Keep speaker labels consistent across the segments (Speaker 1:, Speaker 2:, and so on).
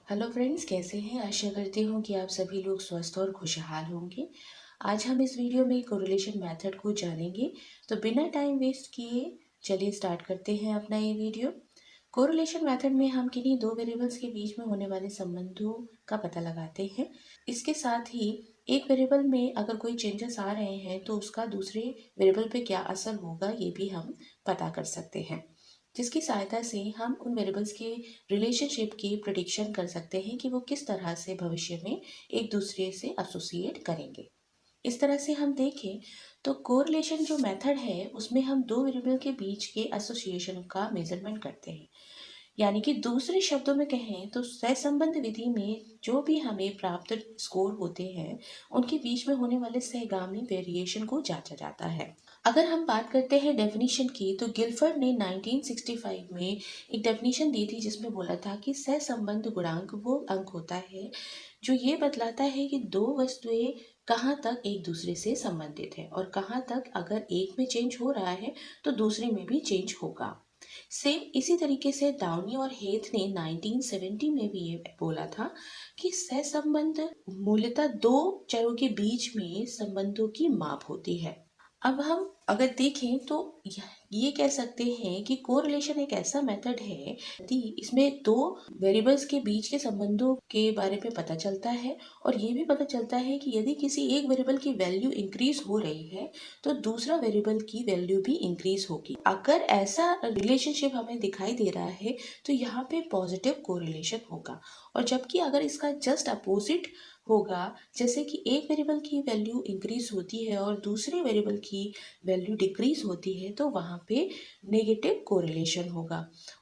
Speaker 1: Hello friends, कैसे हैं। आशा करती हूँ कि आप सभी लोग स्वस्थ और खुशहाल होंगे। आज हम इस वीडियो में कोरिलेशन मेथड को जानेंगे। तो बिना टाइम वेस्ट किए चलिए स्टार्ट करते हैं अपना ये वीडियो। कोरिलेशन मेथड में हम किन्हीं दो वेरिएबल्स के बीच में होने वाले संबंधों का पता लगाते हैं। इसके साथ ही एक वेरिएबल में अगर कोई चेंजेस आ रहे हैं तो उसका दूसरे वेरिएबल पे क्या असर होगा ये भी हम पता कर सकते हैं, जिसकी सहायता से हम उन वेरिएबल्स के रिलेशनशिप की प्रिडिक्शन कर सकते हैं कि वो किस तरह से भविष्य में एक दूसरे से एसोसिएट करेंगे। इस तरह से हम देखें तो कोरिलेशन जो मेथड है उसमें हम दो वेरिएबल के बीच के एसोसिएशन का मेजरमेंट करते हैं। यानी कि दूसरे शब्दों में कहें तो सहसंबंध विधि में जो भी हमें प्राप्त स्कोर होते हैं उनके बीच में होने वाले सहगामी वेरिएशन को जांचा जाता है। अगर हम बात करते हैं डेफिनेशन की, तो गिलफर्ड ने 1965 में एक डेफिनेशन दी थी जिसमें बोला था कि सहसंबंध गुणांक वो अंक होता है जो ये बतलाता है कि दो वस्तुएं कहाँ तक एक दूसरे से संबंधित है और कहाँ तक अगर एक में चेंज हो रहा है तो दूसरे में भी चेंज होगा। सेम इसी तरीके से डाउनी और हेथ ने 1970 में भी ये बोला था कि सहसंबंध मूलतः दो चरों के बीच में संबंधों की माप होती है। अब हम अगर देखें तो ये कह सकते हैं कि कोरिलेशन एक ऐसा मेथड है कि इसमें दो वेरिएबल्स के बीच के संबंधों के बारे में पता चलता है और ये भी पता चलता है कि यदि किसी एक वेरिएबल की वैल्यू इंक्रीज हो रही है तो दूसरा वेरिएबल की वैल्यू भी इंक्रीज होगी। अगर ऐसा रिलेशनशिप हमें दिखाई दे रहा है तो यहाँ पे पॉजिटिव कोरिलेशन होगा, और जबकि अगर इसका जस्ट अपोजिट होगा, जैसे कि एक वेरिएबल की वैल्यू इंक्रीज होती है और दूसरे वेरिएबल की वैल्यू डिक्रीज होती है, तो वहाँ पे नेगेटिव कोरिलेशन होगा।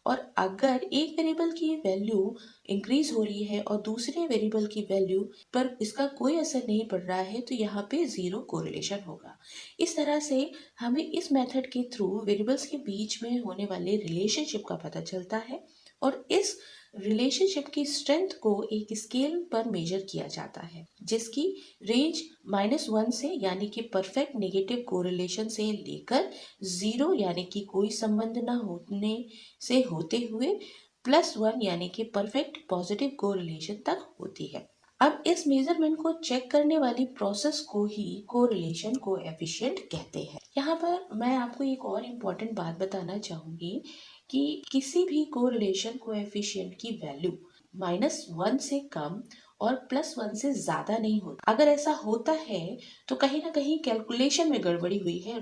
Speaker 1: और अगर एक वेरिएबल की वैल्यू इंक्रीज हो रही है और दूसरे वेरिएबल की वैल्यू पर इसका कोई असर नहीं पड़ रहा है तो यहाँ पे जीरो कोरिलेशन होगा। इस तरह से हमें इस मेथड के थ्रू वेरिएबल्स के बीच में होने वाले रिलेशनशिप का पता चलता है और इस रिलेशनशिप की स्ट्रेंथ को एक स्केल पर मेजर किया जाता है जिसकी रेंज -1 से यानी कि परफेक्ट नेगेटिव कोरिलेशन से लेकर 0 यानी कि कोई संबंध न होने से होते हुए +1 यानी कि परफेक्ट पॉजिटिव कोरिलेशन तक होती है। अब इस मेजरमेंट को चेक करने वाली प्रोसेस को ही कोरिलेशन कोएफिशिएंट कहते हैं। यहाँ पर मैं आपको एक और इम्पोर्टेंट बात बताना चाहूंगी कि किसी भी कोरिलेशन कोएफिशिएंट की वैल्यू -1 से कम और +1 से ज्यादा नहीं होता। अगर ऐसा होता है तो कहीं ना कहीं कैलकुलेशन में गड़बड़ी हुई है,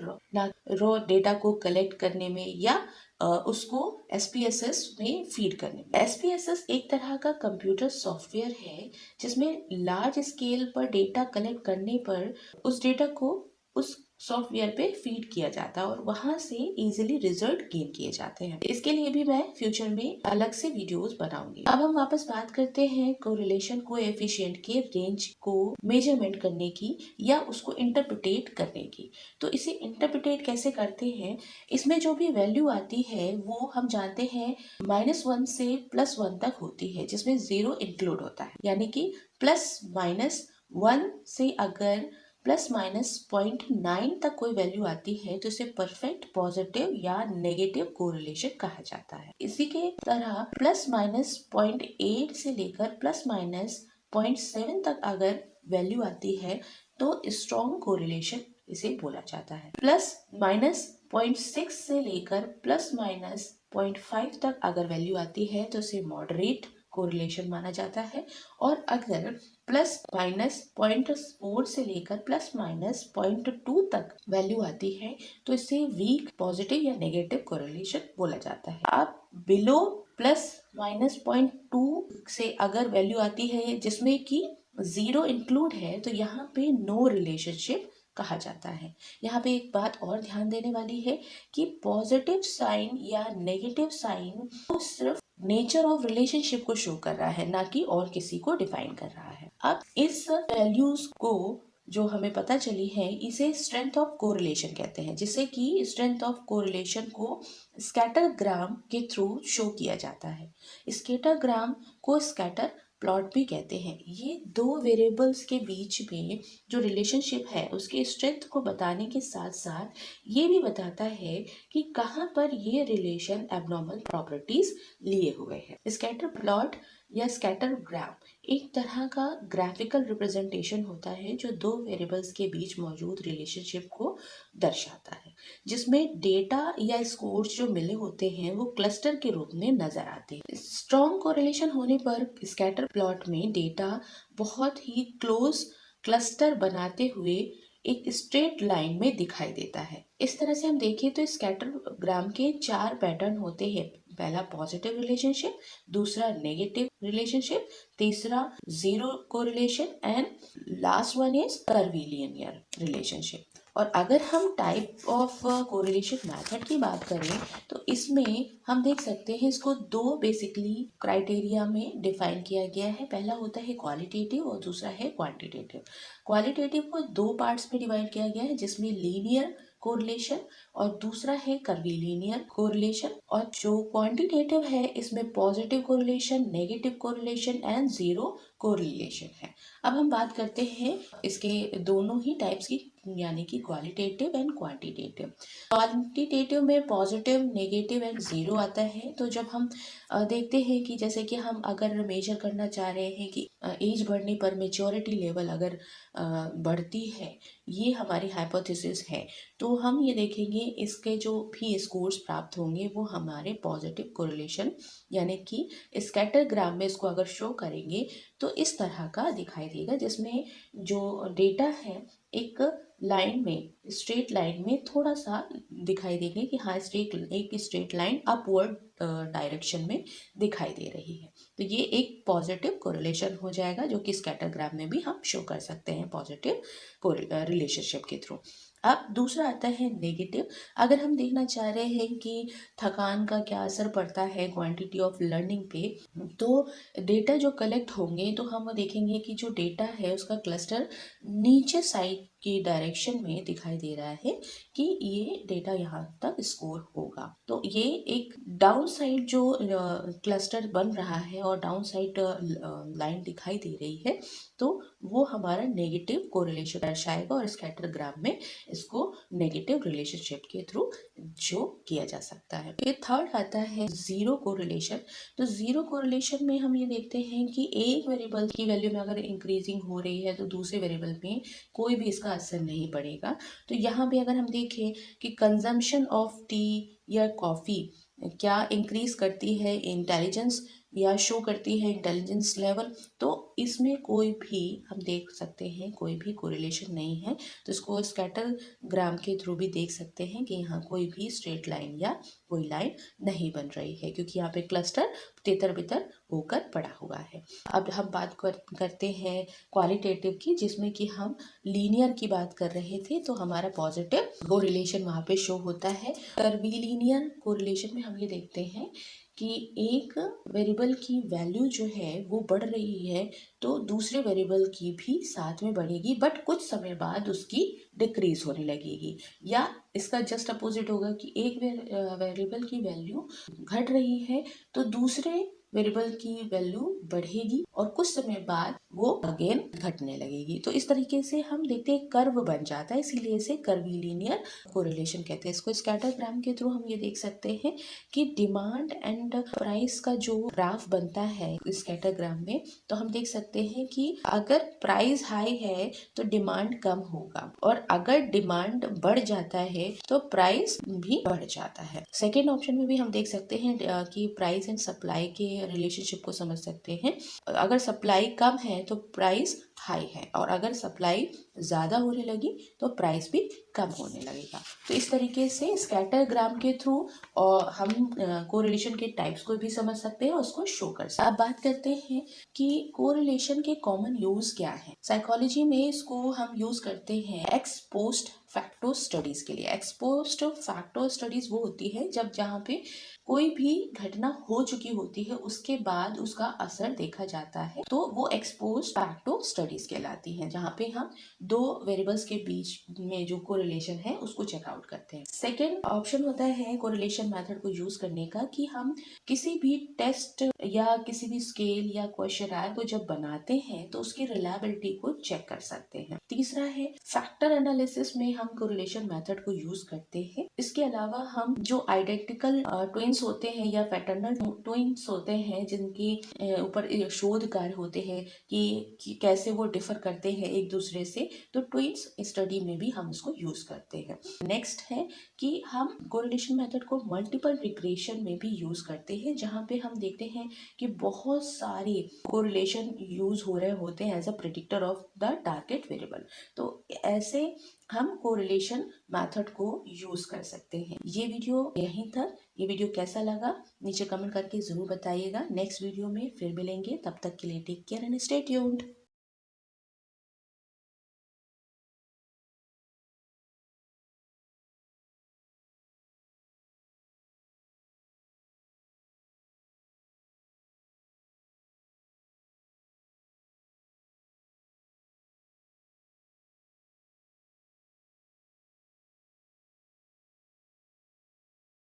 Speaker 1: रॉ डेटा को कलेक्ट करने में या उसको SPSS में फीड करने में। SPSS एक तरह का कंप्यूटर सॉफ्टवेयर है जिसमें लार्ज स्केल पर डेटा कलेक्ट करने पर उस डेटा को उस सॉफ्टवेयर पे फीड किया जाता है और वहां से इजीली रिजल्ट गेन किए जाते हैं। इसके लिए भी मैं फ्यूचर में अलग से वीडियोस बनाऊंगी। अब हम वापस बात करते हैं कोरिलेशन कोएफिशिएंट के रेंज को मेजरमेंट करने की या उसको इंटरप्रिटेट करने की। तो इसे इंटरप्रिटेट कैसे करते हैं, इसमें जो भी वैल्यू आती है वो हम जानते हैं -1 से +1 तक होती है जिसमें 0 इंक्लूड होता है। यानी कि +-1 से अगर ±0.9 तक कोई वैल्यू आती है तो इसे परफेक्ट पॉजिटिव या नेगेटिव कोरिलेशन कहा जाता है। इसी के तरह ±0.8 से लेकर ±0.7 तक अगर वैल्यू आती है तो स्ट्रॉन्ग कोरिलेशन इसे बोला जाता है। ±0.6 से लेकर ±0.5 तक अगर वैल्यू आती है तो इसे मॉडरेट कोरिलेशन माना जाता है, और अगर ±0.4 से लेकर ±0.2 तक वैल्यू आती है तो इसे वीक पॉजिटिव या नेगेटिव कोरिलेशन बोला जाता है। अब बिलो ±0.2 से अगर वैल्यू आती है जिसमें कि 0 इंक्लूड है तो यहाँ पे नो रिलेशनशिप कहा जाता है। यहाँ पे एक बात और ध्यान देने वाली है कि पॉजिटिव साइन या नेगेटिव साइन तो सिर्फ नेचर ऑफ रिलेशनशिप को शो कर रहा है, ना कि और किसी को डिफाइन कर रहा है। अब इस वैल्यूज को जो हमें पता चली है इसे स्ट्रेंथ ऑफ कोरिलेशन कहते हैं, जिससे कि स्ट्रेंथ ऑफ कोरिलेशन को स्कैटरग्राम के थ्रू शो किया जाता है। स्कैटरग्राम को स्कैटर प्लॉट भी कहते हैं। ये दो वेरिएबल्स के बीच में जो रिलेशनशिप है उसके स्ट्रेंथ को बताने के साथ साथ ये भी बताता है कि कहाँ पर ये रिलेशन एबनॉर्मल प्रॉपर्टीज लिए हुए हैं। स्कैटर प्लॉट या स्कैटरग्राम एक तरह का ग्राफिकल रिप्रेजेंटेशन होता है जो दो वेरिएबल्स के बीच मौजूद रिलेशनशिप को दर्शाता है, जिसमें डेटा या स्कोर्स जो मिले होते हैं वो क्लस्टर के रूप में नजर आते हैं। स्ट्रॉन्ग कोरिलेशन होने पर स्कैटर प्लॉट में डेटा बहुत ही क्लोज क्लस्टर बनाते हुए एक स्ट्रेट लाइन में दिखाई देता है। इस तरह से हम देखें तो स्कैटरग्राम के 4 पैटर्न होते हैं। पहला पॉजिटिव रिलेशनशिप, दूसरा नेगेटिव रिलेशनशिप, तीसरा zero correlation and last one is curvilinear relationship. और अगर हम टाइप ऑफ कोरिलेशन मेथड की बात करें तो इसमें हम देख सकते हैं इसको दो बेसिकली क्राइटेरिया में डिफाइन किया गया है। पहला होता है क्वालिटेटिव और दूसरा है क्वांटिटेटिव। क्वालिटेटिव को दो पार्ट्स में डिवाइड किया गया है, जिसमें लीनियर कोरिलेशन और दूसरा है कर्वीलिनियर कोरिलेशन। और जो क्वांटिटेटिव है इसमें positive correlation, negative correlation and zero correlation है। अब हम बात करते हैं इसके दोनों ही टाइप्स की, यानी कि क्वालिटेटिव एंड क्वांटिटेटिव। क्वांटिटेटिव में पॉजिटिव, नेगेटिव एंड जीरो आता है। तो जब हम देखते हैं कि जैसे कि हम अगर मेजर करना चाह रहे हैं कि एज बढ़ने पर मेच्योरिटी लेवल अगर बढ़ती है, ये हमारी हाइपोथेसिस है, तो हम ये देखेंगे इसके जो भी स्कोर्स प्राप्त होंगे वो हमारे पॉजिटिव कोरिलेशन यानी कि स्कैटरग्राम में इसको अगर शो करेंगे तो इस तरह का दिखाई देगा, जिसमें जो डेटा है एक लाइन में, स्ट्रेट लाइन में थोड़ा सा दिखाई देंगे कि हाँ एक स्ट्रेट लाइन अपवर्ड डायरेक्शन में दिखाई दे रही है। तो ये एक पॉजिटिव कोरिलेशन हो जाएगा जो कि स्कैटरग्राम में भी हम शो कर सकते हैं पॉजिटिव रिलेशनशिप के थ्रू। अब दूसरा आता है नेगेटिव। अगर हम देखना चाह रहे हैं कि थकान का क्या असर पड़ता है क्वांटिटी ऑफ लर्निंग पे, तो डेटा जो कलेक्ट होंगे तो हम देखेंगे कि जो डेटा है उसका क्लस्टर नीचे साइड की डायरेक्शन में दिखाई दे रहा है कि ये डेटा यहाँ तक स्कोर होगा। तो ये एक डाउन साइड जो क्लस्टर बन रहा है और डाउन साइड लाइन दिखाई दे रही है, तो वो हमारा नेगेटिव कोरिलेशन दर्शाएगा और स्कैटरग्राम में इसको नेगेटिव रिलेशनशिप के थ्रू जो किया जा सकता है। फिर थर्ड आता है जीरो कोरिलेशन। तो जीरो कोरिलेशन में हम ये देखते हैं कि एक वेरिएबल की वैल्यू में अगर इंक्रीजिंग हो रही है तो दूसरे वेरिएबल में कोई भी इसका असर नहीं पड़ेगा। तो यहाँ पे अगर हम देखें कि कंजम्पशन ऑफ टी या कॉफ़ी क्या इंक्रीज करती है इंटेलिजेंस या शो करती है इंटेलिजेंस लेवल, तो इसमें कोई भी हम देख सकते हैं कोई भी कोरिलेशन नहीं है। तो इसको स्कैटरग्राम के थ्रू भी देख सकते हैं कि यहाँ कोई भी स्ट्रेट लाइन या कोई लाइन नहीं बन रही है, क्योंकि यहाँ पे क्लस्टर तितर बितर होकर पड़ा हुआ है। अब हम बात करते हैं क्वालिटेटिव की, जिसमें कि हम लीनियर की बात कर रहे थे, तो हमारा पॉजिटिव कोरिलेशन वहाँ पे शो होता है। कर्वीलिनियर कोरिलेशन में हम ये देखते हैं कि एक वेरिएबल की वैल्यू जो है वो बढ़ रही है तो दूसरे वेरिएबल की भी साथ में बढ़ेगी, बट कुछ समय बाद उसकी डिक्रीज होने लगेगी। या इसका जस्ट अपोजिट होगा कि एक वेरिएबल की वैल्यू घट रही है तो दूसरे वेरिएबल की वैल्यू बढ़ेगी और कुछ समय बाद वो अगेन घटने लगेगी। तो इस तरीके से हम देखते हैं कर्व बन जाता है, इसीलिए इसे कर्वीलिनियर कोरिलेशन कहते हैं। इसको स्कैटरग्राम के थ्रू हम ये देख सकते हैं कि डिमांड एंड प्राइस का जो ग्राफ बनता है स्कैटरग्राम में, तो हम देख सकते हैं कि अगर प्राइस हाई है तो डिमांड कम होगा और अगर डिमांड बढ़ जाता है तो प्राइस भी बढ़ जाता है। सेकेंड ऑप्शन में भी हम देख सकते हैं कि प्राइस एंड सप्लाई के रिलेशनशिप को समझ सकते हैं। अगर सप्लाई कम है तो प्राइस हाई है और अगर सप्लाई ज़्यादा होने लगी तो प्राइस भी कम होने लगेगा। तो इस तरीके से स्कैटरग्राम के थ्रू और हम कोरिलेशन के टाइप्स को भी समझ सकते हैं और उसको शो कर सकते हैं। अब बात करते हैं कि कोरिलेशन के कॉमन यूज क्या है। साइकोलॉजी में इसको हम यूज करते हैं एक्स पोस्ट फैक्टो स्टडीज के लिए। एक्स पोस्ट फैक्टो स्टडीज वो होती है जब जहाँ पे कोई भी घटना हो चुकी होती है उसके बाद उसका असर देखा जाता है, तो वो एक्सपोज फैक्टो स्टडी स्टडीज कहलाती हैं, जहाँ पे हम दो वेरिएबल्स के बीच में जो कोरिलेशन है उसको चेकआउट करते हैं। सेकेंड ऑप्शन होता है कोरिलेशन मेथड को यूज करने का कि हम किसी भी टेस्ट या किसी भी स्केल या क्वेश्चनर को जब बनाते हैं तो उसकी रिलायबिलिटी को चेक कर सकते हैं। तीसरा है फैक्टर एनालिसिस में हम कोरिलेशन मेथड को यूज करते हैं। इसके अलावा हम जो आइडेंटिकल ट्विन्स होते हैं या पैटर्नल ट्विन्स होते हैं जिनके ऊपर शोध कार्य होते हैं कि कैसे वो डिफर करते हैं एक दूसरे से, तो ट्विन्स स्टडी में भी हम उसको यूज करते हैं। नेक्स्ट है कि हम कोरिलेशन मेथड को मल्टीपल रिग्रेशन में भी यूज करते हैं, जहाँ पे हम देखते हैं कि बहुत सारे कोरिलेशन यूज हो रहे होते हैं as a predictor of the target variable. तो ऐसे हम कोरिलेशन मेथड को यूज कर सकते हैं। ये वीडियो यहीं तक। ये वीडियो कैसा लगा नीचे कमेंट करके जरूर बताइएगा। नेक्स्ट वीडियो में फिर मिलेंगे, तब तक के लिए take care and stay tuned.